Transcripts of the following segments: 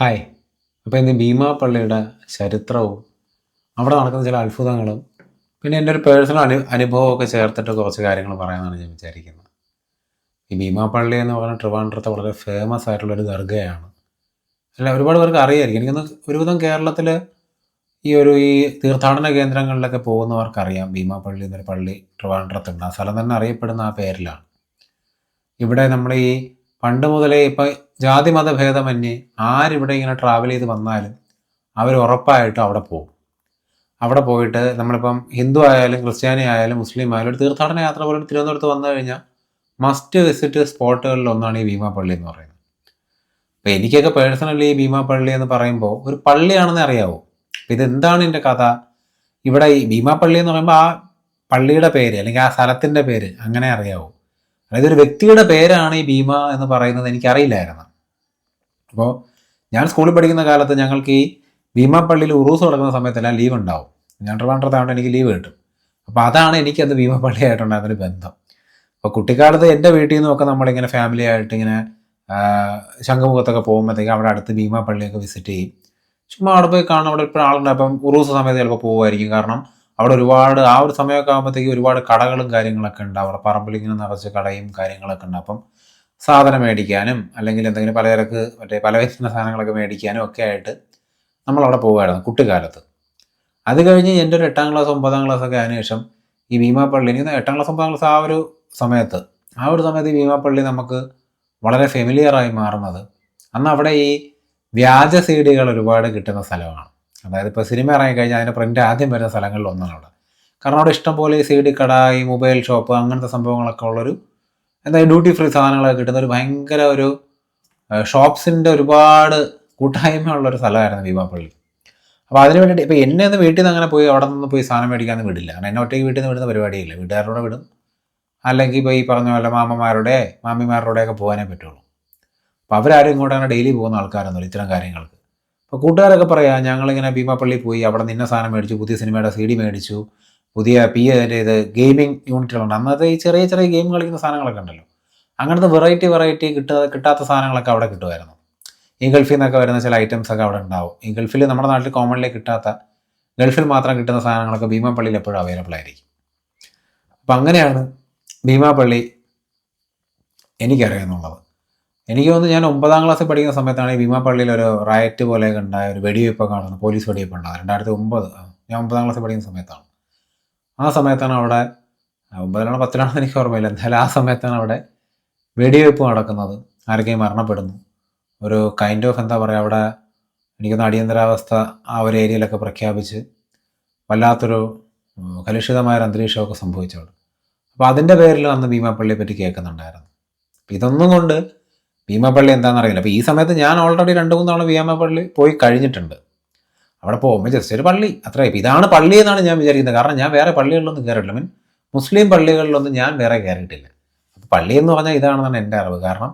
Hi. അപ്പോൾ ഇന്ന് ഭീമാ പള്ളിയുടെ ചരിത്രവും അവിടെ നടക്കുന്ന ചില അത്ഭുതങ്ങളും പിന്നെ എൻ്റെ ഒരു പേഴ്സണൽ അനുഭവമൊക്കെ ചേർത്തിട്ട് കുറച്ച് കാര്യങ്ങൾ പറയാമെന്നാണ് ഞാൻ വിചാരിക്കുന്നത്. ഈ ഭീമാ പള്ളി എന്ന് പറയുന്നത് ട്രിവാൻഡ്രത്തെ വളരെ ഫേമസ് ആയിട്ടുള്ളൊരു ദർഗയാണ്. അല്ല, ഒരുപാട് പേർക്ക് അറിയായിരിക്കും. എനിക്കൊന്ന് ഒരുവിധം കേരളത്തിൽ ഈ തീർത്ഥാടന കേന്ദ്രങ്ങളിലൊക്കെ പോകുന്നവർക്കറിയാം ഭീമാ പള്ളി എന്നൊരു പള്ളി ട്രിവാൻഡ്രത്തുണ്ട്. ആ സ്ഥലം തന്നെ അറിയപ്പെടുന്ന ആ പേരിലാണ്. ഇവിടെ നമ്മൾ ഈ പണ്ട് മുതലേ ഇപ്പം ജാതി മതഭേദമന്യേ ആരിവിടെ ഇങ്ങനെ ട്രാവൽ ചെയ്ത് വന്നാലും അവർ ഉറപ്പായിട്ടും അവിടെ പോകും. അവിടെ പോയിട്ട് നമ്മളിപ്പം ഹിന്ദു ആയാലും ക്രിസ്ത്യാനി ആയാലും മുസ്ലിം ആയാലും ഒരു തീർത്ഥാടന യാത്ര പോലും തിരുവനന്തപുരത്ത് വന്നു കഴിഞ്ഞാൽ മസ്റ്റ് വിസിറ്റ് സ്പോട്ടുകളിൽ ഒന്നാണ് ഈ ഭീമാ പള്ളി എന്ന് പറയുന്നത്. അപ്പോൾ എനിക്കൊക്കെ പേഴ്സണലി ഈ ഭീമാ പള്ളി എന്ന് പറയുമ്പോൾ ഒരു പള്ളിയാണെന്ന് അറിയാവൂ. അപ്പോൾ ഇതെന്താണ് ഇതിൻ്റെ കഥ? ഇവിടെ ഈ ഭീമാ പള്ളി എന്ന് പറയുമ്പോൾ ആ പള്ളിയുടെ പേര് അല്ലെങ്കിൽ ആ സ്ഥലത്തിൻ്റെ പേര് അങ്ങനെ അറിയാവൂ. അതായത് ഒരു വ്യക്തിയുടെ പേരാണ് ഈ ഭീമ എന്ന് പറയുന്നത് എനിക്കറിയില്ലായിരുന്നു. അപ്പോൾ ഞാൻ സ്കൂളിൽ പഠിക്കുന്ന കാലത്ത് ഞങ്ങൾക്ക് ഈ ഭീമാ പള്ളിയിൽ ഉറൂസ് നടക്കുന്ന സമയത്തെല്ലാം ലീവ് ഉണ്ടാവും. ഞാൻ ട്രിവാൻഡ്രത്തായതുകൊണ്ട് എനിക്ക് ലീവ് കിട്ടും. അപ്പോൾ അതാണ് എനിക്കത് ഭീമാ പള്ളിയായിട്ടുണ്ടായിരുന്നൊരു ബന്ധം. അപ്പോൾ കുട്ടിക്കാലത്ത് എൻ്റെ വീട്ടിൽ നിന്നൊക്കെ നമ്മളിങ്ങനെ ഫാമിലി ആയിട്ട് ഇങ്ങനെ ശംഖുമുഖത്തൊക്കെ പോകുമ്പോഴത്തേക്ക് അവിടെ അടുത്ത് ഭീമാ പള്ളിയൊക്കെ വിസിറ്റ് ചെയ്യും. ചുമ്മാ അവിടെ പോയി കാണാൻ അവിടെ ഇപ്പോൾ ആളുണ്ട്. അപ്പം ഉറൂസ് സമയത്ത് ചിലപ്പോൾ പോകുമായിരിക്കും. കാരണം അവിടെ ഒരുപാട് ആ ഒരു സമയമൊക്കെ ആകുമ്പോഴത്തേക്ക് ഒരുപാട് കടകളും കാര്യങ്ങളൊക്കെ ഉണ്ട്. അവിടെ പറമ്പിൽ ഇങ്ങനെ നിറച്ച് കടയും കാര്യങ്ങളൊക്കെ ഉണ്ട്. അപ്പം സാധനം മേടിക്കാനും അല്ലെങ്കിൽ എന്തെങ്കിലും പലചരക്ക് പല വിധ സാധനങ്ങളൊക്കെ മേടിക്കാനും ഒക്കെ ആയിട്ട് നമ്മളവിടെ പോകുമായിരുന്നു കുട്ടിക്കാലത്ത്. അത് കഴിഞ്ഞ് എൻ്റെ ഒരു 8ാം ക്ലാസ് 9ാം ക്ലാസ് ഒക്കെ അതിന് ശേഷം ഈ ഭീമാ പള്ളി, എനിക്ക് 8ാം ക്ലാസ് 9ാം ക്ലാസ് ആ ഒരു സമയത്ത് ഈ ഭീമാ പള്ളി നമുക്ക് വളരെ ഫെമിലിയറായി മാറുന്നത് അന്ന് അവിടെ ഈ വ്യാജ സീഡികൾ ഒരുപാട് കിട്ടുന്ന സ്ഥലമാണ്. അതായത് ഇപ്പോൾ സിനിമ ഇറങ്ങിക്കഴിഞ്ഞാൽ അതിൻ്റെ പ്രിൻ്റ് ആദ്യം വരുന്ന സ്ഥലങ്ങളിൽ ഒന്നാണ് അവിടെ. കാരണം അവിടെ ഇഷ്ടംപോലെ ഈ CD കട, ഈ മൊബൈൽ ഷോപ്പ്, അങ്ങനത്തെ സംഭവങ്ങളൊക്കെ ഉള്ളൊരു ഡ്യൂട്ടി ഫ്രീ സാധനങ്ങളൊക്കെ കിട്ടുന്ന ഒരു ഭയങ്കര ഒരു ഷോപ്സിൻ്റെ ഒരുപാട് കൂട്ടായ്മ ഉള്ളൊരു സ്ഥലമായിരുന്നു ഭീമാ പള്ളി. അപ്പോൾ അതിന് വേണ്ടിയിട്ട് ഇപ്പോൾ എന്നെ ഒന്ന് വീട്ടിൽ നിന്ന് അങ്ങനെ പോയി അവിടെ നിന്ന് പോയി സാധനം മേടിക്കാനൊന്നും വിടില്ല. കാരണം എന്നെ ഒറ്റയ്ക്ക് വീട്ടിൽ നിന്ന് വിടുന്ന പരിപാടിയില്ല. വീട്ടുകാരോടെ വിടും, അല്ലെങ്കിൽ ഇപ്പോൾ ഈ പറഞ്ഞ പോലെ മാമിമാരുടെയൊക്കെ പോകാനേ പറ്റുള്ളൂ. അപ്പോൾ അവരാരും ഇങ്ങോട്ടാണ് ഡെയിലി പോകുന്ന ആൾക്കാരൊന്നുമില്ല ഇത്തരം കാര്യങ്ങൾക്ക്. അപ്പോൾ കൂട്ടുകാരൊക്കെ പറയാം, ഞങ്ങളിങ്ങനെ ഭീമാ പള്ളി പോയി അവിടെ നിന്ന സാധനം മേടിച്ചു, പുതിയ സിനിമയുടെ CD മേടിച്ചു, പുതിയ ഇത് ഗെയിമിംഗ് യൂണിറ്റുകളുണ്ട്. അന്നത്തെ ഈ ചെറിയ ചെറിയ ഗെയിം കളിക്കുന്ന സാധനങ്ങളൊക്കെ ഉണ്ടല്ലോ, അങ്ങനത്തെ വെറൈറ്റി കിട്ടാത്ത സാധനങ്ങളൊക്കെ അവിടെ കിട്ടുമായിരുന്നു. ഈ ഗൾഫിൽ നിന്നൊക്കെ വരുന്ന ചില ഐറ്റംസൊക്കെ അവിടെ ഉണ്ടാവും. ഈ ഗൾഫിൽ നമ്മുടെ നാട്ടിൽ കോമൺലി കിട്ടാത്ത, ഗൾഫിൽ മാത്രം കിട്ടുന്ന സാധനങ്ങളൊക്കെ ഭീമാ പള്ളിയിൽ എപ്പോഴും അവൈലബിൾ ആയിരിക്കും. അപ്പം അങ്ങനെയാണ് ഭീമാ പള്ളി എനിക്കറിയാമെന്നുള്ളത്. എനിക്ക് തോന്നുന്നു ഞാൻ 9ാം ക്ലാസ്സിൽ പഠിക്കുന്ന സമയത്താണ് ഈ ഭീമാ പള്ളിയിൽ ഒരു റയറ്റ് പോലെയൊക്കെ ഉണ്ടായ ഒരു വെടിവെപ്പൊക്കെ കാണുന്നത്, പോലീസ് വെടിവെപ്പ് ഉണ്ടാകും. 2009, ഞാൻ 9ാം ക്ലാസ്സിൽ പഠിക്കുന്ന സമയത്താണ്. ആ സമയത്താണ് അവിടെ 9ലാണോ 10ലാണോ എനിക്ക് ഓർമ്മയില്ല, എന്തായാലും ആ സമയത്താണ് അവിടെ വെടിവെപ്പ് നടക്കുന്നത്. ആരൊക്കെയും മരണപ്പെടുന്നു. ഒരു കൈൻഡ് ഓഫ് അവിടെ എനിക്കൊന്ന് അടിയന്തരാവസ്ഥ ആ ഒരു ഏരിയയിലൊക്കെ പ്രഖ്യാപിച്ച് വല്ലാത്തൊരു കലുഷിതമായൊരു അന്തരീക്ഷമൊക്കെ സംഭവിച്ചവിടെ. അപ്പോൾ അതിൻ്റെ പേരിൽ അന്ന് ഭീമാ പള്ളിയെ പറ്റി കേൾക്കുന്നുണ്ടായിരുന്നു. അപ്പോൾ ഇതൊന്നും കൊണ്ട് ഭീമാ പള്ളി എന്താണെന്നറിയില്ല. അപ്പോൾ ഈ സമയത്ത് ഞാൻ ഓൾറെഡി 2-3 തവണ ഭീമാ പള്ളി പോയി കഴിഞ്ഞിട്ടുണ്ട്. അവിടെ പോകുമ്പോൾ ജസ്റ്റ് ഒരു പള്ളി അത്രയും. ഇപ്പോൾ ഇതാണ് പള്ളി എന്നാണ് ഞാൻ വിചാരിക്കുന്നത്. കാരണം ഞാൻ വേറെ പള്ളികളിലൊന്നും കയറിയിട്ടില്ല. മുസ്ലിം പള്ളികളിലൊന്നും ഞാൻ വേറെ കയറിയിട്ടില്ല. അപ്പോൾ പള്ളി എന്ന് പറഞ്ഞാൽ ഇതാണെന്നാണ് എൻ്റെ അറിവ്. കാരണം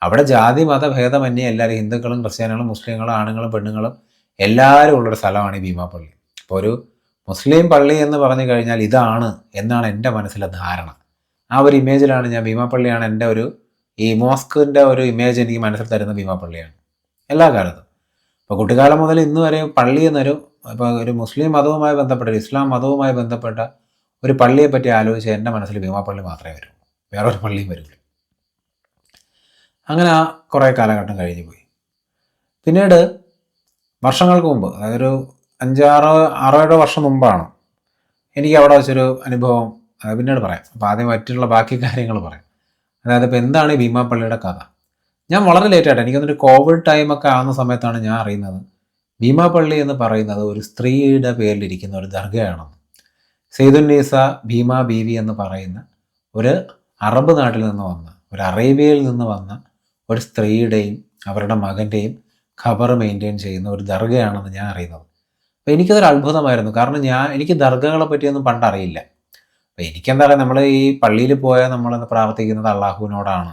അവിടെ ജാതി മതഭേദമന്യേ എല്ലാവരും, ഹിന്ദുക്കളും ക്രിസ്ത്യാനികളും മുസ്ലിങ്ങളും ആണുങ്ങളും പെണ്ണുങ്ങളും എല്ലാവരും ഉള്ളൊരു സ്ഥലമാണ് ഈ ഭീമാ പള്ളി. അപ്പോൾ ഒരു മുസ്ലിം പള്ളി എന്ന് പറഞ്ഞു കഴിഞ്ഞാൽ ഇതാണ് എന്നാണ് എൻ്റെ മനസ്സിലെ ധാരണ. ആ ഒരു ഇമേജിലാണ് ഞാൻ ഭീമാ പള്ളിയാണ് എൻ്റെ ഈ മോസ്കിൻ്റെ ഒരു ഇമേജ് എനിക്ക് മനസ്സിൽ തരുന്ന ഭീമാ പള്ളിയാണ് എല്ലാ കാലത്തും. ഇപ്പോൾ കുട്ടിക്കാലം മുതൽ ഇന്ന് വരെ പള്ളി ഇപ്പോൾ ഒരു മുസ്ലിം മതവുമായി ബന്ധപ്പെട്ട, ഒരു ഇസ്ലാം മതവുമായി ബന്ധപ്പെട്ട ഒരു പള്ളിയെ പറ്റി ആലോചിച്ച് എൻ്റെ മനസ്സിൽ ഭീമാ പള്ളി മാത്രമേ വരൂ, വേറൊരു പള്ളിയും വരില്ല. അങ്ങനെ ആ കുറേ കാലഘട്ടം കഴിഞ്ഞു പോയി. പിന്നീട് വർഷങ്ങൾക്ക് മുമ്പ്, അതായത് ഒരു 5-6-7 വർഷം മുമ്പാണ് എനിക്ക് അവിടെ വെച്ചൊരു അനുഭവം, പിന്നീട് പറയാം. അപ്പോൾ ആദ്യം മറ്റുള്ള ബാക്കി കാര്യങ്ങൾ പറയാം. അതായത് ഇപ്പോൾ എന്താണ് ഈ ഭീമാ പള്ളിയുടെ കഥ? ഞാൻ വളരെ ലേറ്റായിട്ട്, എനിക്കൊന്നൊരു കോവിഡ് ടൈമൊക്കെ ആകുന്ന സമയത്താണ് ഞാൻ അറിയുന്നത് ഭീമാ പള്ളി എന്ന് പറയുന്നത് ഒരു സ്ത്രീയുടെ പേരിലിരിക്കുന്ന ഒരു ദർഗയാണെന്ന്. സെയ്ദുന്നീസ ഭീമാ ബീവി എന്ന് പറയുന്ന ഒരു അറബ് നാട്ടിൽ നിന്ന് വന്ന, ഒരു അറേബ്യയിൽ നിന്ന് വന്ന ഒരു സ്ത്രീയുടെയും അവരുടെ മകൻ്റെയും ഖബർ മെയിൻറ്റെയിൻ ചെയ്യുന്ന ഒരു ദർഗയാണെന്ന് ഞാൻ അറിയുന്നത്. അപ്പോൾ എനിക്കതൊരു അത്ഭുതമായിരുന്നു. കാരണം എനിക്ക് ദർഗകളെ പറ്റിയൊന്നും പണ്ടറിയില്ല. അപ്പോൾ എനിക്കെന്താ പറയുക, നമ്മൾ ഈ പള്ളിയിൽ പോയാൽ നമ്മളെന്ന് പ്രാർത്ഥിക്കുന്നത് അള്ളാഹുവിനോടാണ്.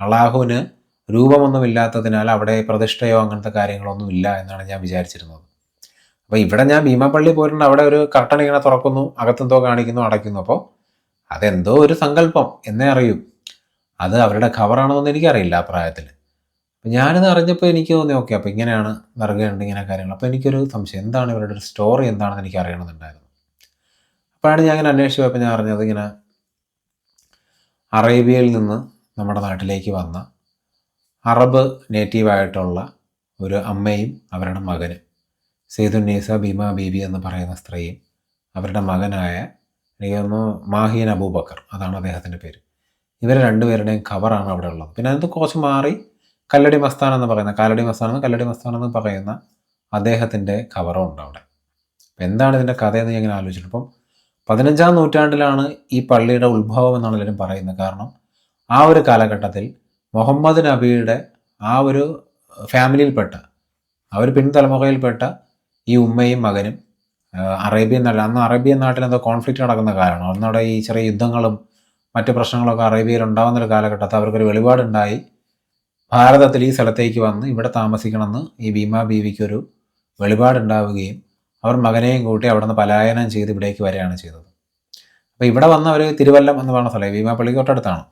അള്ളാഹുവിന് രൂപമൊന്നുമില്ലാത്തതിനാൽ അവിടെ പ്രതിഷ്ഠയോ അങ്ങനത്തെ കാര്യങ്ങളൊന്നും ഇല്ല എന്നാണ് ഞാൻ വിചാരിച്ചിരുന്നത്. അപ്പോൾ ഇവിടെ ഞാൻ ഭീമാ പള്ളി പോയിട്ടുണ്ട്. അവിടെ ഒരു കർട്ടൻ ഇങ്ങനെ തുറക്കുന്നു, അകത്തെന്തോ കാണിക്കുന്നു, അടയ്ക്കുന്നു. അപ്പോൾ അതെന്തോ ഒരു സങ്കല്പം എന്നേ അറിയൂ. അത് അവരുടെ ഖബറാണെന്നൊന്നും എനിക്കറിയില്ല ആ പ്രായത്തിൽ. അപ്പം ഞാനിത് അറിഞ്ഞപ്പോൾ എനിക്ക് തോന്നി ഓക്കെ അപ്പോൾ ഇങ്ങനെയാണ് ദർഗയുണ്ട് ഇങ്ങനെ കാര്യങ്ങൾ. അപ്പോൾ എനിക്കൊരു സംശയം എന്താണ് ഇവരുടെ ഒരു സ്റ്റോറി എന്താണെന്ന് എനിക്ക് അറിയണമെന്നുണ്ടായിരുന്നു. അപ്പോഴാണ് ഞാൻ ഇങ്ങനെ അന്വേഷിച്ച് പോയപ്പോൾ ഞാൻ അറിഞ്ഞത് ഇങ്ങനെ അറേബ്യയിൽ നിന്ന് നമ്മുടെ നാട്ടിലേക്ക് വന്ന അറബ് നേറ്റീവായിട്ടുള്ള ഒരു അമ്മയും അവരുടെ മകനും സെയ്ദുന്നീസ ബീമ ബീബി എന്ന് പറയുന്ന സ്ത്രീയും അവരുടെ മകനായ എനിക്ക് തോന്നുന്നു മാഹീൻ അബൂബക്കർ, അതാണ് അദ്ദേഹത്തിൻ്റെ പേര്. ഇവർ രണ്ടുപേരുടെയും ഖബറാണ് അവിടെ ഉള്ളത്. പിന്നെ അതിനകത്ത് കുറച്ച് മാറി കല്ലടി മസ്താൻ എന്ന് പറയുന്ന കല്ലടി മസ്താൻ എന്ന് പറയുന്ന അദ്ദേഹത്തിൻ്റെ ഖബറും ഉണ്ട് അവിടെ. അപ്പം എന്താണ് ഇതിൻ്റെ കഥയെന്ന് ഞാൻ ഇങ്ങനെ ആലോചിച്ചിട്ട്, ഇപ്പം 15-ാം നൂറ്റാണ്ടിലാണ് ഈ പള്ളിയുടെ ഉത്ഭവം എന്നാണ് എല്ലാവരും പറയുന്നത്. കാരണം ആ ഒരു കാലഘട്ടത്തിൽ മുഹമ്മദ് നബിയുടെ ആ ഒരു ഫാമിലിയിൽപ്പെട്ട ആ ഒരു പിൻതലമുറയിൽപ്പെട്ട ഈ ഉമ്മയും മകനും അന്ന് അറേബ്യൻ നാട്ടിൽ എന്തോ കോൺഫ്ലിക്റ്റ് നടക്കുന്ന കാലമാണ്. അന്നവിടെ ഈ ചെറിയ യുദ്ധങ്ങളും മറ്റ് പ്രശ്നങ്ങളൊക്കെ അറേബ്യയിൽ ഉണ്ടാകുന്നൊരു കാലഘട്ടത്തിൽ അവർക്കൊരു വെളിപാടുണ്ടായി ഭാരതത്തിൽ ഈ സ്ഥലത്തേക്ക് വന്ന് ഇവിടെ താമസിക്കണമെന്ന് ഈ ബീമ ബീവിക്കൊരു വെളിപാടുണ്ടാവുകയും അവർ മകനെയും കൂട്ടി അവിടെ നിന്ന് പലായനം ചെയ്ത് ഇവിടേക്ക് വരികയാണ് ചെയ്തത്. അപ്പോൾ ഇവിടെ വന്ന് അവർ തിരുവല്ലം എന്ന് പറയുന്ന സ്ഥലം, ബീമ പള്ളിക്ക് തൊട്ടടുത്താണ്,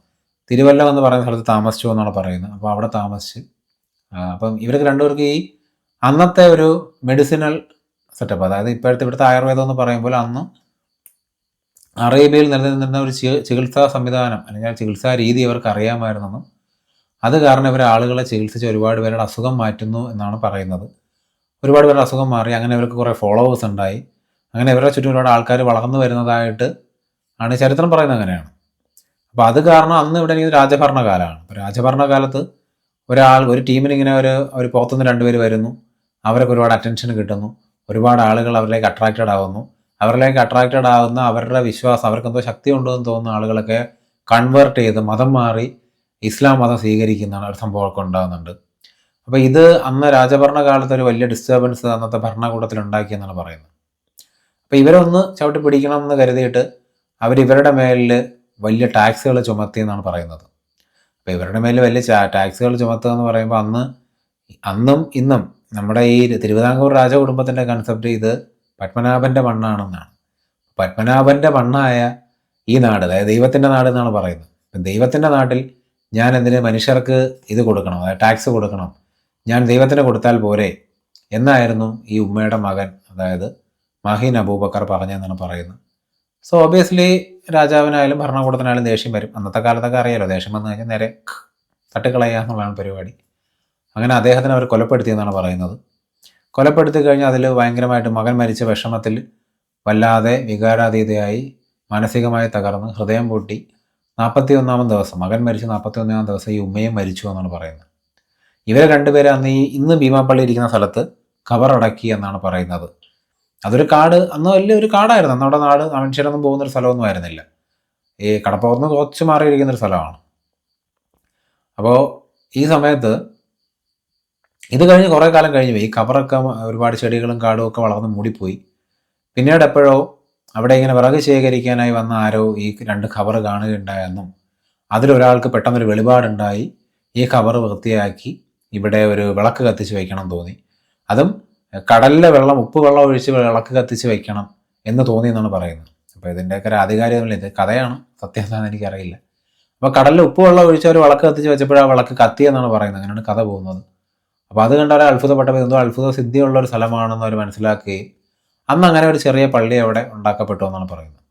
തിരുവല്ലം എന്ന് പറയുന്ന സ്ഥലത്ത് താമസിച്ചു എന്നാണ് പറയുന്നത്. അപ്പോൾ അവിടെ താമസിച്ച് അപ്പം ഇവർക്ക് രണ്ടുപേർക്ക് ഈ അന്നത്തെ ഒരു മെഡിസിനൽ സെറ്റപ്പ്, അതായത് ഇവിടുത്തെ ആയുർവേദം എന്ന് പറയുമ്പോൾ അന്ന് അറേബ്യയിൽ നിലനിന്നിരുന്ന ഒരു ചികിത്സാ സംവിധാനം അല്ലെങ്കിൽ ചികിത്സാ രീതി അവർക്ക് അറിയാമായിരുന്നെന്നും അത് കാരണം ഇവർ ആളുകളെ ചികിത്സിച്ച് ഒരുപാട് പേരുടെ അസുഖം മാറ്റുന്നു എന്നാണ് പറയുന്നത്. ഒരുപാട് പേരുടെ അസുഖം മാറി, അങ്ങനെ ഇവർക്ക് കുറേ ഫോളോവേഴ്സ് ഉണ്ടായി, അങ്ങനെ ഇവരുടെ ചുറ്റും ഒരുപാട് ആൾക്കാർ വളർന്നു വരുന്നതായിട്ട് ആണ് ചരിത്രം പറയുന്നത്. അങ്ങനെയാണ്. അപ്പോൾ അത് കാരണം അന്ന് ഇവിടെ എനിക്ക് രാജഭരണകാലമാണ്. അപ്പോൾ രാജഭരണകാലത്ത് ഒരു ടീമിനിങ്ങനെ ഒരു പുറത്തുനിന്ന് 2 പേര് വരുന്നു, അവർക്ക് ഒരുപാട് അറ്റൻഷൻ കിട്ടുന്നു, ഒരുപാട് ആളുകൾ അവരിലേക്ക് അട്രാക്റ്റഡ് ആവുന്നു. അവരിലേക്ക് അട്രാക്റ്റഡ് ആവുന്ന അവരുടെ വിശ്വാസം, അവർക്കെന്തോ ശക്തി ഉണ്ടെന്ന് തോന്നുന്ന ആളുകളൊക്കെ കൺവേർട്ട് ചെയ്ത് മതം മാറി ഇസ്ലാം മതം സ്വീകരിക്കുന്ന ഒരു സംഭവമൊക്കെ ഉണ്ടാകുന്നുണ്ട്. അപ്പോൾ ഇത് അന്ന് രാജഭരണകാലത്ത് ഒരു വലിയ ഡിസ്റ്റർബൻസ് അന്നത്തെ ഭരണകൂടത്തിൽ ഉണ്ടാക്കിയെന്നാണ് പറയുന്നത്. അപ്പോൾ ഇവരൊന്ന് ചവിട്ടി പിടിക്കണം എന്ന് കരുതിയിട്ട് അവരിവരുടെ മേലിൽ വലിയ ടാക്സുകൾ ചുമത്തി എന്നാണ് പറയുന്നത്. അപ്പോൾ ഇവരുടെ മേലിൽ വലിയ ടാക്സുകൾ ചുമത്തുക എന്ന് പറയുമ്പോൾ അന്നും ഇന്നും നമ്മുടെ ഈ തിരുവിതാംകൂർ രാജകുടുംബത്തിൻ്റെ കൺസെപ്റ്റ് ഇത് പത്മനാഭൻ്റെ മണ്ണാണെന്നാണ്. പത്മനാഭൻ്റെ മണ്ണായ ഈ നാട്, അതായത് ദൈവത്തിൻ്റെ നാട് എന്നാണ് പറയുന്നത്. ദൈവത്തിൻ്റെ നാട്ടിൽ ഞാൻ എന്തിന് മനുഷ്യർക്ക് ഇത് കൊടുക്കണം, അതായത് ടാക്സ് കൊടുക്കണം, ഞാൻ ദൈവത്തിന് കൊടുത്താൽ പോരെ എന്നായിരുന്നു ഈ ഉമ്മയുടെ മകൻ, അതായത് മാഹീൻ അബൂബക്കർ പറഞ്ഞതെന്നാണ് പറയുന്നത്. സോ ഒബിയസ്ലി രാജാവിനായാലും ഭരണകൂടത്തിനായാലും ദേഷ്യം വരും. അന്നത്തെ കാലത്തൊക്കെ അറിയാലോ, ദേഷ്യം വന്നു കഴിഞ്ഞാൽ നേരെ തട്ടിക്കളയുക എന്നുള്ളതാണ് പരിപാടി. അങ്ങനെ അദ്ദേഹത്തിനെ അവർ കൊലപ്പെടുത്തിയെന്നാണ് പറയുന്നത്. കൊലപ്പെടുത്തി കഴിഞ്ഞാൽ അതിൽ ഭയങ്കരമായിട്ട് മകൻ മരിച്ച വിഷമത്തിൽ വല്ലാതെ വികാരാതീതയായി മാനസികമായി തകർന്ന് ഹൃദയം പൊട്ടി 41-ാമം ദിവസം, മകൻ മരിച്ച 41-ാം ദിവസം ഈ ഉമ്മയും മരിച്ചു എന്നാണ് പറയുന്നത്. ഇവരെ രണ്ടുപേരെ അന്ന് ഇന്ന് ഭീമാപ്പള്ളി ഇരിക്കുന്ന സ്ഥലത്ത് ഖബറടക്കി എന്നാണ് പറയുന്നത്. അതൊരു കാട്, അന്ന് വലിയൊരു കാടായിരുന്നു. അന്നവിടെ നാട് മനുഷ്യരൊന്നും പോകുന്നൊരു സ്ഥലമൊന്നും ആയിരുന്നില്ല. ഈ കടപ്പുറത്ത് കുറച്ച് മാറിയിരിക്കുന്നൊരു സ്ഥലമാണ്. അപ്പോൾ ഈ സമയത്ത് ഇത് കഴിഞ്ഞ് കുറേ കാലം കഴിഞ്ഞ് പോയി. ഈ ഖബറൊക്കെ ഒരുപാട് ചെടികളും കാടും ഒക്കെ വളർന്ന് മൂടിപ്പോയി. പിന്നീട് എപ്പോഴോ അവിടെ ഇങ്ങനെ വിറക് ശേഖരിക്കാനായി വന്ന ആരോ ഈ 2 ഖബറ് കാണുകയുണ്ടായെന്നും അതിലൊരാൾക്ക് പെട്ടെന്നൊരു വെളിപാടുണ്ടായി ഈ ഖബറ് വൃത്തിയാക്കി ഇവിടെ ഒരു വിളക്ക് കത്തിച്ച് വയ്ക്കണം തോന്നി. അതും കടലിലെ വെള്ളം, ഉപ്പ് വെള്ളം ഒഴിച്ച് വിളക്ക് കത്തിച്ച് വയ്ക്കണം എന്ന് തോന്നി എന്നാണ് പറയുന്നത്. അപ്പോൾ ഇതിൻ്റെയൊക്കെ ഒരു ആധികാരികമില്ല, ഇത് കഥയാണ്, സത്യം എന്താണെന്ന് എനിക്കറിയില്ല. അപ്പോൾ കടലിൽ ഉപ്പ് വെള്ളം ഒഴിച്ച് ഒരു വിളക്ക് കത്തിച്ച് വെച്ചപ്പോഴാണ് വിളക്ക് കത്തിയെന്നാണ് പറയുന്നത്. അങ്ങനെയാണ് കഥ പോകുന്നത്. അപ്പോൾ അത് കണ്ട ഒരു അത്ഭുതപ്പെട്ടപ്പോൾ എന്തോ അത്ഭുത സിദ്ധിയുള്ളൊരു സ്ഥലമാണെന്ന് അവർ മനസ്സിലാക്കുകയും അന്ന് അങ്ങനെ ഒരു ചെറിയ പള്ളി അവിടെ ഉണ്ടാക്കപ്പെട്ടു എന്നാണ് പറയുന്നത്.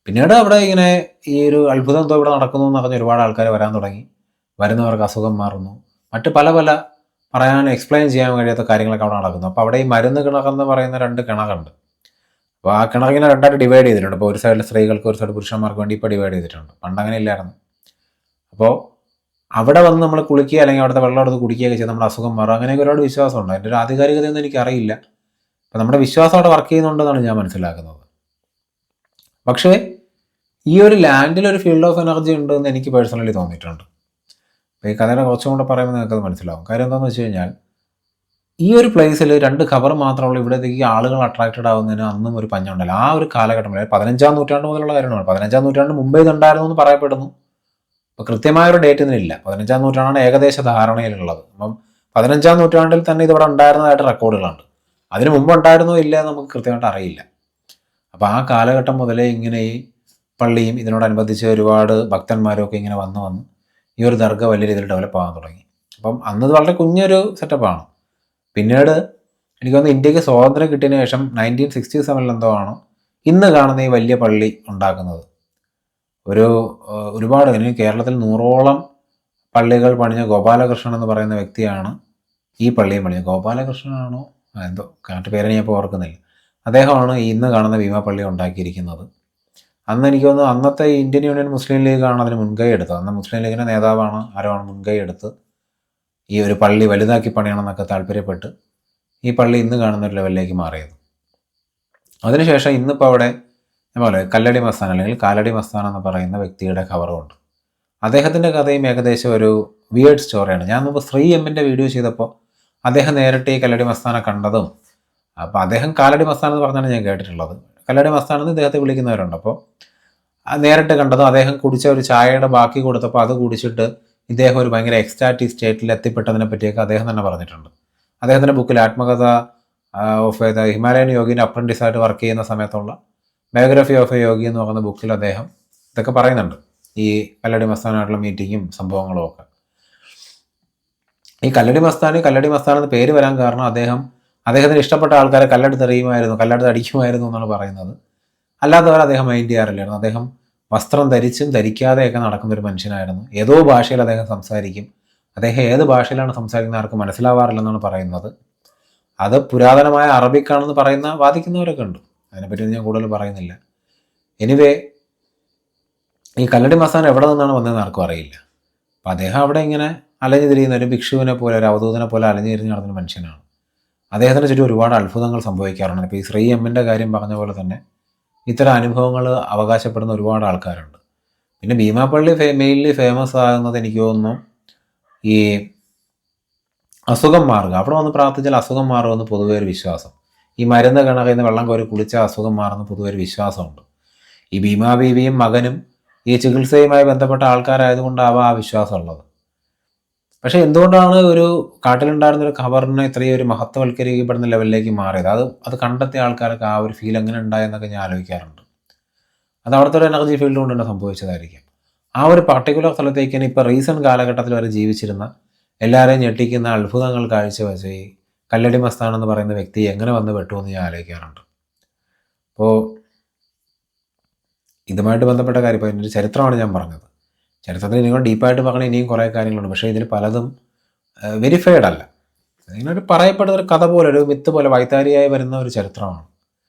പിന്നീട് അവിടെ ഇങ്ങനെ ഈ ഒരു അത്ഭുതം എന്തോ ഇവിടെ നടക്കുന്നു എന്ന് പറഞ്ഞ് ഒരുപാട് ആൾക്കാർ വരാൻ തുടങ്ങി. വരുന്നവർക്ക് അസുഖം മാറുന്നു, മറ്റ് പല പറയാൻ എക്സ്പ്ലെയിൻ ചെയ്യാൻ കഴിയാത്ത കാര്യങ്ങളൊക്കെ അവിടെ നടക്കുന്നു. അപ്പോൾ അവിടെ ഈ മരുന്ന് കിണറെന്ന് പറയുന്ന 2 കിണറുണ്ട്. അപ്പോൾ ആ കിണറിങ്ങനെ 2ആയിട്ട് ഡിവൈഡ് ചെയ്തിട്ടുണ്ട്. അപ്പോൾ ഒരു സൈഡിൽ സ്ത്രീകൾക്ക്, ഒരു സൈഡ് പുരുഷന്മാർക്ക് വേണ്ടി ഇപ്പോൾ ഡിവൈഡ് ചെയ്തിട്ടുണ്ട്. പണ്ടങ്ങനെ ഇല്ലായിരുന്നു. അപ്പോൾ അവിടെ വന്ന് നമ്മൾ കുളിക്കുക അല്ലെങ്കിൽ അവിടുത്തെ വെള്ളം എടുത്ത് കുടിക്കുകയൊക്കെ ചെയ്ത് നമ്മുടെ അസുഖം മാറും, അങ്ങനെയൊക്കെ ഒരുപാട് വിശ്വാസമുണ്ട്. അതിൻ്റെ ഒരു ആധികാരികതയൊന്നും എനിക്കറിയില്ല. അപ്പോൾ നമ്മുടെ വിശ്വാസം അവിടെ വർക്ക് ചെയ്യുന്നുണ്ടെന്നാണ് ഞാൻ മനസ്സിലാക്കുന്നത്. പക്ഷേ ഈ ഒരു ലാൻഡിൽ ഒരു ഫീൽഡ് ഓഫ് എനർജി ഉണ്ടെന്ന് എനിക്ക് പേഴ്സണലി തോന്നിയിട്ടുണ്ട്. അപ്പോൾ ഈ കഥയുടെ കുറച്ചും കൂടെ പറയുമ്പോൾ നിങ്ങൾക്കത് മനസ്സിലാവും. കാര്യം എന്താണെന്ന് വെച്ച് കഴിഞ്ഞാൽ ഈ ഒരു പ്ലേസിൽ 2 ഖബർ മാത്രമുള്ള ഇവിടത്തേക്ക് ആളുകൾ അട്രാക്റ്റഡ് ആവുന്നതിന് അന്നും ഒരു പഞ്ഞുണ്ടല്ലോ. ആ ഒരു കാലഘട്ടം, 15-ാം നൂറ്റാണ്ട് മുതലുള്ള കാര്യമാണ്. 15-ാം നൂറ്റാണ്ട് മുമ്പേ ഇതുണ്ടായിരുന്നു എന്ന് പറയപ്പെടുന്നു. അപ്പോൾ കൃത്യമായൊരു ഡേറ്റ് ഇതിനില്ല. 15-ാം നൂറ്റാണ്ടാണ് ഏകദേശ ധാരണയിലുള്ളത്. അപ്പം 15-ാം നൂറ്റാണ്ടിൽ തന്നെ ഇതിവിടെ ഉണ്ടായിരുന്നതായിട്ട് റെക്കോർഡുകളുണ്ട്. അതിന് മുമ്പ് ഉണ്ടായിരുന്നോ ഇല്ല നമുക്ക് കൃത്യമായിട്ട് അറിയില്ല. അപ്പോൾ ആ കാലഘട്ടം മുതലേ ഇങ്ങനെ ഈ പള്ളിയും ഇതിനോടനുബന്ധിച്ച് ഒരുപാട് ഭക്തന്മാരും ഒക്കെ ഇങ്ങനെ വന്ന് ഈ ഒരു ദർഗ വലിയ രീതിയിൽ ഡെവലപ്പ് ആകാൻ തുടങ്ങി. അപ്പം അന്നത് വളരെ കുഞ്ഞൊരു സെറ്റപ്പാണ്. പിന്നീട് എനിക്ക് തോന്നുന്നു ഇന്ത്യക്ക് സ്വാതന്ത്ര്യം കിട്ടിയതിന് ശേഷം 1967 എന്തോ ആണ് ഇന്ന് കാണുന്ന ഈ വലിയ പള്ളി ഉണ്ടാക്കുന്നത്. ഒരുപാട് ഇനി കേരളത്തിൽ 100ഓളം പള്ളികൾ പണിഞ്ഞ ഗോപാലകൃഷ്ണൻ എന്ന് പറയുന്ന വ്യക്തിയാണ് ഈ പള്ളിയും പണിഞ്ഞത്. ഗോപാലകൃഷ്ണനാണോ എന്തോ കറക്റ്റ് പേര് ഞാൻ ഇപ്പോൾ ഓർക്കുന്നില്ല. അദ്ദേഹമാണ് ഈ ഇന്ന് കാണുന്ന ഭീമാ പള്ളി ഉണ്ടാക്കിയിരിക്കുന്നത്. അന്ന് എനിക്ക് തോന്നുന്നു അന്നത്തെ ഇന്ത്യൻ യൂണിയൻ മുസ്ലിം ലീഗാണ് അതിന് മുൻകൈ എടുത്തത്. അന്ന് മുസ്ലിം ലീഗിൻ്റെ നേതാവാണ് ആരോണ് മുൻകൈ എടുത്ത് ഈ ഒരു പള്ളി വലുതാക്കി പണിയണമെന്നൊക്കെ താല്പര്യപ്പെട്ട് ഈ പള്ളി ഇന്ന് കാണുന്ന ഒരു ലെവലിലേക്ക് മാറിയത്. അതിനുശേഷം ഇന്നിപ്പോൾ അവിടെ പോലെ കല്ലടി മസ്താൻ അല്ലെങ്കിൽ കാലടി മസ്താൻ എന്ന് പറയുന്ന വ്യക്തിയുടെ ഖബറുണ്ട്. അദ്ദേഹത്തിൻ്റെ കഥയും ഏകദേശം ഒരു വിയേർഡ് സ്റ്റോറിയാണ്. ഞാൻ മുമ്പ് ശ്രീ എമ്മിൻ്റെ വീഡിയോ ചെയ്തപ്പോൾ അദ്ദേഹം നേരിട്ട് ഈ കല്ലടി മസ്താനെ കണ്ടതും, അപ്പോൾ അദ്ദേഹം കാലടി മസ്താൻ എന്ന് പറഞ്ഞാണ് ഞാൻ കേട്ടിട്ടുള്ളത്. കല്ലടി മസ്താൻ എന്ന് ഇദ്ദേഹത്തെ വിളിക്കുന്നവരുണ്ട്. അപ്പോൾ നേരിട്ട് കണ്ടതും അദ്ദേഹം കുടിച്ച ഒരു ചായയുടെ ബാക്കി കൊടുത്തപ്പോൾ അത് കുടിച്ചിട്ട് ഇദ്ദേഹം ഒരു ഭയങ്കര എക്സ്റ്റാറ്റിക് സ്റ്റേറ്റിൽ എത്തിപ്പെട്ടതിനെ പറ്റിയൊക്കെ അദ്ദേഹം തന്നെ പറഞ്ഞിട്ടുണ്ട്. അദ്ദേഹത്തിൻ്റെ ബുക്കിൽ ആത്മകഥ ഓഫ് ഹിമാലയൻ യോഗിൻ്റെ അപ്രൻറ്റീസായിട്ട് വർക്ക് ചെയ്യുന്ന സമയത്തുള്ള ബയോഗ്രഫി ഓഫ് എ യോഗി എന്ന് പറയുന്ന ബുക്കിൽ അദ്ദേഹം ഇതൊക്കെ പറയുന്നുണ്ട്. ഈ കല്ലടി മസ്താനായിട്ടുള്ള മീറ്റിങ്ങും സംഭവങ്ങളും ഒക്കെ. ഈ കല്ലടി മസ്താൻ എന്ന് പേര് വരാൻ കാരണം അദ്ദേഹത്തിന് ഇഷ്ടപ്പെട്ട ആൾക്കാരെ കല്ലെടുത്ത് എറിയുമായിരുന്നു, കല്ലെടുത്ത് അടിക്കുമായിരുന്നു എന്നാണ് പറയുന്നത്. അല്ലാത്തവർ അദ്ദേഹം മൈൻഡ് ചെയ്യാറില്ലായിരുന്നു. അദ്ദേഹം വസ്ത്രം ധരിച്ചും ധരിക്കാതെയൊക്കെ നടക്കുന്ന ഒരു മനുഷ്യനായിരുന്നു. ഏതോ ഭാഷയിൽ അദ്ദേഹം സംസാരിക്കും. അദ്ദേഹം ഏത് ഭാഷയിലാണ് സംസാരിക്കുന്നത് ആർക്കും മനസ്സിലാവാറില്ലെന്നാണ് പറയുന്നത്. അത് പുരാതനമായ അറബിക്കാണെന്ന് വാദിക്കുന്നവരൊക്കെ ഉണ്ട്. അതിനെപ്പറ്റി ഞാൻ കൂടുതൽ പറയുന്നില്ല. എനിവേ, ഈ കല്ലടി മസ്താൻ എവിടെ നിന്നാണ് വന്നതെന്ന് ആർക്കും അറിയില്ല. അപ്പം അദ്ദേഹം അവിടെ ഇങ്ങനെ അലഞ്ഞു തിരിയുന്ന ഒരു ഭിക്ഷുവിനെ പോലെ, ഒരു അവധൂതനെ പോലെ അലഞ്ഞു തിരിഞ്ഞ് നടന്ന മനുഷ്യനാണ്. അദ്ദേഹത്തിന് ചുറ്റും ഒരുപാട് അത്ഭുതങ്ങൾ സംഭവിക്കാറുണ്ട്. ഇപ്പോൾ ഈ ശ്രീ എമ്മിൻ്റെ കാര്യം പറഞ്ഞ പോലെ തന്നെ ഇത്തരം അനുഭവങ്ങൾ അവകാശപ്പെടുന്ന ഒരുപാട് ആൾക്കാരുണ്ട്. പിന്നെ ഭീമാപ്പള്ളി മെയിൻലി ഫേമസ് ആകുന്നത് എനിക്ക് തോന്നുന്നു ഈ അസുഖം മാറുക, അവിടെ വന്ന് പ്രാർത്ഥിച്ചാൽ അസുഖം മാറുമെന്ന് പൊതുവേ ഒരു വിശ്വാസം. ഈ മരുന്ന് കണക്കിൽ നിന്ന് വെള്ളം കോരി കുളിച്ചാൽ അസുഖം മാറുന്ന പൊതുവെ ഒരു വിശ്വാസമുണ്ട്. ഈ ഭീമാ ബീവിയും മകനും ഈ ചികിത്സയുമായി ബന്ധപ്പെട്ട ആൾക്കാരായതുകൊണ്ടാവാം ആ വിശ്വാസമുള്ളത്. പക്ഷേ എന്തുകൊണ്ടാണ് ഒരു കാട്ടിലുണ്ടായിരുന്ന ഒരു ഖബറിനെ ഇത്രയും ഒരു മഹത്വവൽക്കരിക്കപ്പെടുന്ന ലെവലിലേക്ക് മാറിയത്? അത് കണ്ടെത്തിയ ആൾക്കാർക്ക് ആ ഒരു ഫീൽ എങ്ങനെ ഉണ്ടായെന്നൊക്കെ ഞാൻ ആലോചിക്കാറുണ്ട്. അത് അവിടുത്തെ ഒരു എനർജി ഫീൽഡ് കൊണ്ട് തന്നെ സംഭവിച്ചതായിരിക്കും. ആ ഒരു പർട്ടിക്കുലർ സ്ഥലത്തേക്ക് തന്നെ ഇപ്പോൾ റീസെൻറ്റ് കാലഘട്ടത്തിൽ വരെ ജീവിച്ചിരുന്ന എല്ലാവരെയും ഞെട്ടിക്കുന്ന അത്ഭുതങ്ങൾ കാഴ്ചവെച്ച് ഈ കല്ലടി മസ്താൻ എന്ന് പറയുന്ന വ്യക്തി എങ്ങനെ വന്ന് പെട്ടുവെന്ന് ഞാൻ ആലോചിക്കാറുണ്ട്. അപ്പോൾ ഇതുമായിട്ട് ബന്ധപ്പെട്ട കാര്യം, ഇപ്പോൾ എൻ്റെ ഒരു ചരിത്രമാണ് ഞാൻ പറഞ്ഞത്. ചരിത്രത്തിൽ നിങ്ങൾ ഡീപ്പായിട്ട് പറഞ്ഞാൽ ഇനിയും കുറേ കാര്യങ്ങളുണ്ട്. പക്ഷേ ഇതിൽ പലതും വെരിഫൈഡ് അല്ല. ഇങ്ങനൊരു പറയപ്പെടുന്ന ഒരു കഥ പോലെ, ഒരു മിത്ത് പോലെ വൈത്താരിയായി വരുന്ന ഒരു ചരിത്രമാണ്.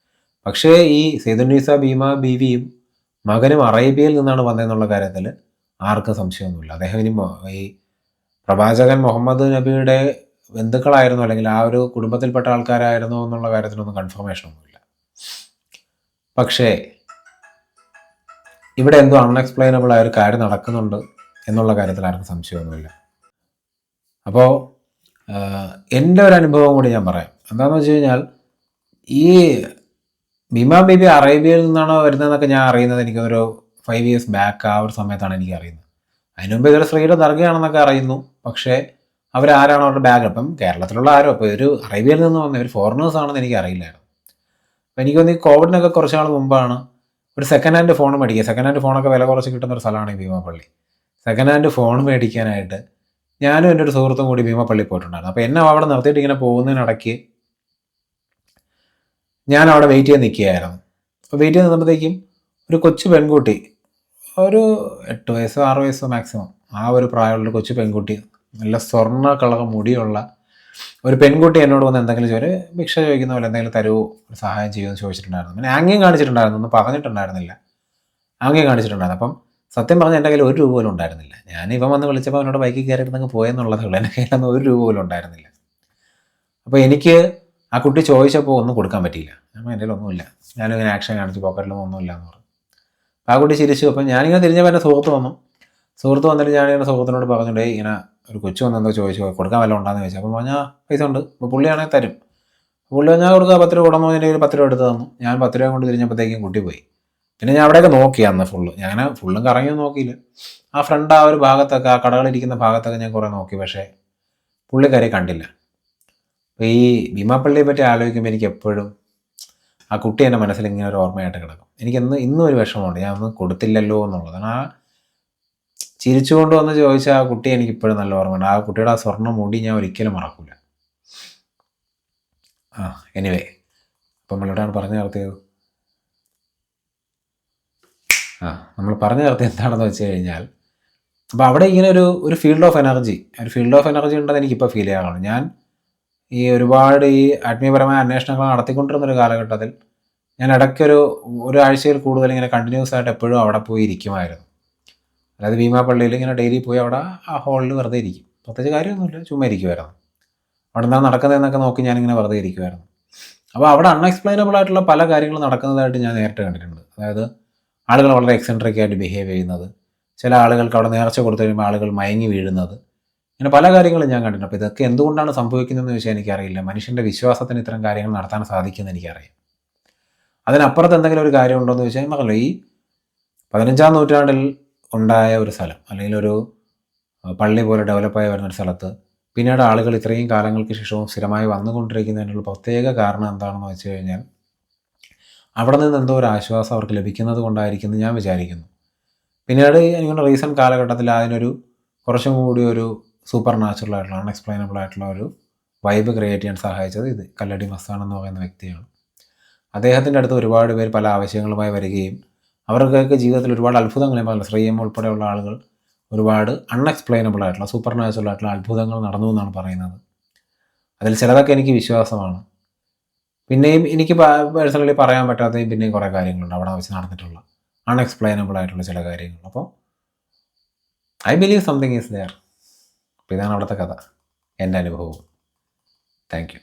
പക്ഷേ ഈ സൈദുന്നീസ ഭീമാ ബീവിയും മകനും അറേബ്യയിൽ നിന്നാണ് വന്നതെന്നുള്ള കാര്യത്തിൽ ആർക്കും സംശയമൊന്നുമില്ല. അദ്ദേഹം ഇനി ഈ പ്രവാചകൻ മുഹമ്മദ് നബിയുടെ ബന്ധുക്കളായിരുന്നു അല്ലെങ്കിൽ ആ ഒരു കുടുംബത്തിൽപ്പെട്ട ആൾക്കാരായിരുന്നു എന്നുള്ള കാര്യത്തിലൊന്നും കൺഫർമേഷനൊന്നുമില്ല. പക്ഷേ ഇവിടെ എന്തോ അൺഎക്സ്പ്ലെയിനബിൾ ആയ ഒരു കാര്യം നടക്കുന്നുണ്ട് എന്നുള്ള കാര്യത്തിൽ ആർക്കും സംശയമൊന്നുമില്ല. അപ്പോൾ എൻ്റെ ഒരു അനുഭവം കൂടി ഞാൻ പറയാം. എന്താണെന്ന് വെച്ച് കഴിഞ്ഞാൽ, ഈ ഭീമാ ബീബി അറേബ്യയിൽ നിന്നാണോ വരുന്നതെന്നൊക്കെ ഞാൻ അറിയുന്നത് എനിക്കൊരു 5 years ബാക്ക്, ആ ഒരു സമയത്താണ് എനിക്ക് അറിയുന്നത്. അതിന് മുമ്പ് ഇതൊരു സ്ത്രീയുടെ ദർഗയാണെന്നൊക്കെ അറിയുന്നു. പക്ഷേ അവരാരാണോ അവരുടെ ബാഗ്, അപ്പം കേരളത്തിലുള്ള ആരോ, അപ്പോൾ ഒരു അറേബ്യയിൽ നിന്ന് വന്ന ഒരു ഫോറിനേഴ്സ് ആണെന്ന് എനിക്ക് അറിയില്ലായിരുന്നു. അപ്പോൾ എനിക്ക് തോന്നി കോവിഡിനൊക്കെ കുറച്ച് നാൾ മുമ്പാണ് ഒരു സെക്കൻഡ് ഹാൻഡ് ഫോൺ മേടിക്കുക. സെക്കൻഡ് ഹാൻഡ് ഫോണൊക്കെ വില കുറച്ച് കിട്ടുന്ന ഒരു സ്ഥലമാണ് ഈ ഭീമാപ്പള്ളി. സെക്കൻഡ് ഹാൻഡ് ഫോൺ മേടിക്കാനായിട്ട് ഞാനും എൻ്റെ ഒരു സുഹൃത്തും കൂടി ഭീമാപ്പള്ളി പോയിട്ടുണ്ടായിരുന്നു. അപ്പോൾ എന്നെ അവിടെ നിർത്തിയിട്ട് ഇങ്ങനെ പോകുന്നതിനിടയ്ക്ക് ഞാൻ അവിടെ വെയിറ്റ് ചെയ്ത് നിൽക്കുകയായിരുന്നു. അപ്പോൾ വെയിറ്റ് ചെയ്ത് നിന്നപ്പോഴത്തേക്കും ഒരു കൊച്ചു പെൺകുട്ടി, ഒരു 8 വയസ്സോ 6 വയസ്സോ മാക്സിമം, ആ ഒരു പ്രായമുള്ളൊരു കൊച്ചു പെൺകുട്ടി, നല്ല സ്വർണ്ണ കളർ മുടിയുള്ള ഒരു പെൺകുട്ടി എന്നോട് വന്ന് എന്തെങ്കിലും ഒരു ഭിക്ഷ ചോദിക്കുന്ന പോലെ എന്തെങ്കിലും തരുമോ, ഒരു സഹായം ചെയ്യുമെന്ന് ചോദിച്ചിട്ടുണ്ടായിരുന്നു. പിന്നെ ആംഗ്യം കാണിച്ചിട്ടുണ്ടായിരുന്നു, ഒന്നും പറഞ്ഞിട്ടുണ്ടായിരുന്നില്ല, ആംഗ്യം കാണിച്ചിട്ടുണ്ടായിരുന്നു. അപ്പം സത്യം പറഞ്ഞാൽ എൻ്റെ കയ്യിൽ 1 രൂപ പോലും ഉണ്ടായിരുന്നില്ല. ഞാൻ ഇവൻ വന്ന് വിളിച്ചപ്പോൾ അവനോട് ബൈക്കിൽ കയറിയിട്ട് അങ്ങ് പോയെന്നുള്ളതേ ഉള്ളൂ. എൻ്റെ കയ്യിലൊന്നും 1 രൂപ പോലും ഉണ്ടായിരുന്നില്ല. അപ്പോൾ എനിക്ക് ആ കുട്ടി ചോദിച്ചപ്പോൾ ഒന്നും കൊടുക്കാൻ പറ്റിയില്ല. ഞാൻ എൻ്റെ ഒന്നുമില്ല, ഞാനിങ്ങനെ ആക്ഷൻ കാണിച്ചു, പോക്കറ്റിലൊന്നും ഒന്നുമില്ല എന്ന് പറഞ്ഞു. ആ കുട്ടി ചിരിച്ചു. അപ്പം ഞാനിങ്ങനെ തിരിഞ്ഞപ്പോൾ എൻ്റെ സുഹൃത്ത് വന്നിട്ട് ഞാനിങ്ങനെ സുഹൃത്തിനോട് പറഞ്ഞിട്ട് ഇങ്ങനെ ഒരു കൊച്ചു വന്നെന്തോ ചോദിച്ചു, കൊടുക്കാൻ വല്ലതും ഉണ്ടാന്ന് ചോദിച്ചു. അപ്പം പറഞ്ഞാൽ പൈസ ഉണ്ട്, അപ്പോൾ പുള്ളിയാണെങ്കിൽ തരും. പുള്ളി ഞാൻ കൊടുക്കുക 10 രൂപ കൊടുന്നു, എൻ്റെ 10 രൂപ എടുത്ത് തന്നു. ഞാൻ 10 രൂപ കൊണ്ട് തിരിഞ്ഞപ്പോഴത്തേക്കും കുട്ടി പോയി. പിന്നെ ഞാൻ അവിടെയൊക്കെ നോക്കി അന്ന് ഞാൻ ഫുള്ളും കറങ്ങിയൊന്നും നോക്കിയില്ല. ആ ഫ്രണ്ട്, ആ ഒരു ഭാഗത്തൊക്കെ, ആ കടകളിരിക്കുന്ന ഭാഗത്തൊക്കെ ഞാൻ കുറേ നോക്കി. പക്ഷേ പുള്ളിക്കാരെ കണ്ടില്ല. അപ്പോൾ ഈ ഭീമാപ്പള്ളിയെ പറ്റി ആലോചിക്കുമ്പോൾ എനിക്ക് എപ്പോഴും ആ കുട്ടി എൻ്റെ മനസ്സിൽ ഇങ്ങനെ ഒരു ഓർമ്മയായിട്ട് കിടക്കും. ഇന്നും ഒരു വിഷമമുണ്ട്, ഞാൻ ഒന്നും കൊടുത്തില്ലല്ലോ എന്നുള്ളതാണ്. ആ ചിരിച്ചുകൊണ്ട് വന്ന് ചോദിച്ച ആ കുട്ടി എനിക്കിപ്പോഴും നല്ല ഓർമ്മയുണ്ട്. ആ കുട്ടിയുടെ ആ സ്വർണ്ണ മുടി ഞാൻ ഒരിക്കലും മറക്കില്ല. എനിവേ, അപ്പം നമ്മളിവിടെയാണ് പറഞ്ഞു നിർത്തിയത്. നമ്മൾ പറഞ്ഞു നിർത്തിയത് എന്താണെന്ന് വെച്ച് കഴിഞ്ഞാൽ, അപ്പോൾ അവിടെ ഇങ്ങനെ ഒരു ഫീൽഡ് ഓഫ് എനർജി ഉണ്ടെന്ന് എനിക്കിപ്പോൾ ഫീൽ ചെയ്യാറുണ്ട്. ഞാൻ ഈ ഒരുപാട് ഈ ആത്മീയപരമായ അന്വേഷണങ്ങൾ നടത്തിക്കൊണ്ടിരുന്നൊരു കാലഘട്ടത്തിൽ ഞാൻ ഇടയ്ക്കൊരു ഒരാഴ്ചയിൽ കൂടുതൽ ഇങ്ങനെ കണ്ടിന്യൂസ് ആയിട്ട് എപ്പോഴും അവിടെ പോയി ഇരിക്കുമായിരുന്നു. അതായത് ഭീമാപള്ളിയിൽ ഇങ്ങനെ ഡെയിലി പോയി അവിടെ ആ ഹാളിൽ വെറുതെ ഇരിക്കും. പ്രത്യേകിച്ച് കാര്യമൊന്നുമില്ല, ചുമ്മാ ഇരിക്കുമായിരുന്നു. അവിടെ എന്താണ് നടക്കുന്നതെന്നൊക്കെ നോക്കി ഞാനിങ്ങനെ വെറുതെ ഇരിക്കുമായിരുന്നു. അപ്പോൾ അവിടെ അൺഎക്സ്പ്ലെയിനബിൾ ആയിട്ടുള്ള പല കാര്യങ്ങളും നടക്കുന്നതായിട്ട് ഞാൻ നേരിട്ട് കണ്ടിട്ടുണ്ട്. അതായത് ആളുകൾ വളരെ എക്സെൻട്രിക് ആയിട്ട് ബിഹേവ് ചെയ്യുന്നത്, ചില ആളുകൾക്ക് അവിടെ നേർച്ച കൊടുത്തു കഴിയുമ്പോൾ ആളുകൾ മയങ്ങി വീഴുന്നത്, ഇങ്ങനെ പല കാര്യങ്ങളും ഞാൻ കണ്ടിട്ടുണ്ട്. അപ്പോൾ ഇതൊക്കെ എന്തുകൊണ്ടാണ് സംഭവിക്കുന്നതെന്ന് ചോദിച്ചാൽ എനിക്കറിയില്ല. മനുഷ്യൻ്റെ വിശ്വാസത്തിന് ഇത്തരം കാര്യങ്ങൾ നടത്താൻ സാധിക്കുമെന്ന് എനിക്കറിയാം. അതിനപ്പുറത്ത് എന്തെങ്കിലും ഒരു കാര്യം ഉണ്ടോ എന്ന് ചോദിച്ചാൽ മറല്ല. ഈ 15-ാം നൂറ്റാണ്ടിൽ ഉണ്ടായ ഒരു സ്ഥലം, അല്ലെങ്കിൽ ഒരു പള്ളി പോലെ ഡെവലപ്പായി വരുന്നൊരു സ്ഥലത്ത് പിന്നീട് ആളുകൾ ഇത്രയും കാലങ്ങൾക്ക് ശേഷവും സ്ഥിരമായി വന്നുകൊണ്ടിരിക്കുന്നതിനുള്ള പ്രത്യേക കാരണം എന്താണെന്ന് വെച്ച് കഴിഞ്ഞാൽ, അവിടെ നിന്ന് എന്തോ ഒരു ആശ്വാസം അവർക്ക് ലഭിക്കുന്നത് കൊണ്ടായിരിക്കുമെന്ന് ഞാൻ വിചാരിക്കുന്നു. പിന്നീട് എനിക്കൊന്ന് റീസെൻറ്റ് കാലഘട്ടത്തിൽ അതിനൊരു കുറച്ചും കൂടി ഒരു സൂപ്പർ നാച്ചുറൽ ആയിട്ടുള്ള അൺഎക്സ്പ്ലെയിനബിൾ ആയിട്ടുള്ള ഒരു വൈബ് ക്രിയേറ്റ് ചെയ്യാൻ സഹായിച്ചത് ഇത് കല്ലടി മസ്താൻ എന്ന് പറയുന്ന വ്യക്തിയാണ്. അദ്ദേഹത്തിൻ്റെ അടുത്ത് ഒരുപാട് പേര് പല ആവശ്യങ്ങളുമായി വരികയും അവർക്കൊക്കെ ജീവിതത്തിൽ ഒരുപാട് അത്ഭുതങ്ങളെയും പറഞ്ഞില്ല, ശ്രീയമ്മ ഉൾപ്പെടെയുള്ള ആളുകൾ ഒരുപാട് അൺഎക്സ്പ്ലെയിനബിൾ ആയിട്ടുള്ള സൂപ്പർ നാച്ചുറൽ ആയിട്ടുള്ള അത്ഭുതങ്ങൾ നടന്നു എന്നാണ് പറയുന്നത്. അതിൽ ചിലതൊക്കെ എനിക്ക് വിശ്വാസമാണ്. പിന്നെയും എനിക്ക് പേഴ്സണലി പറയാൻ പറ്റാത്തയും പിന്നെയും കുറേ കാര്യങ്ങളുണ്ട് അവിടെ വെച്ച് നടന്നിട്ടുള്ള അൺഎക്സ്പ്ലെയിനബിൾ ആയിട്ടുള്ള ചില കാര്യങ്ങൾ. അപ്പോൾ I believe something is there. അപ്പോൾ ഇതാണ് അവിടുത്തെ കഥ, എൻ്റെ അനുഭവം. Thank U.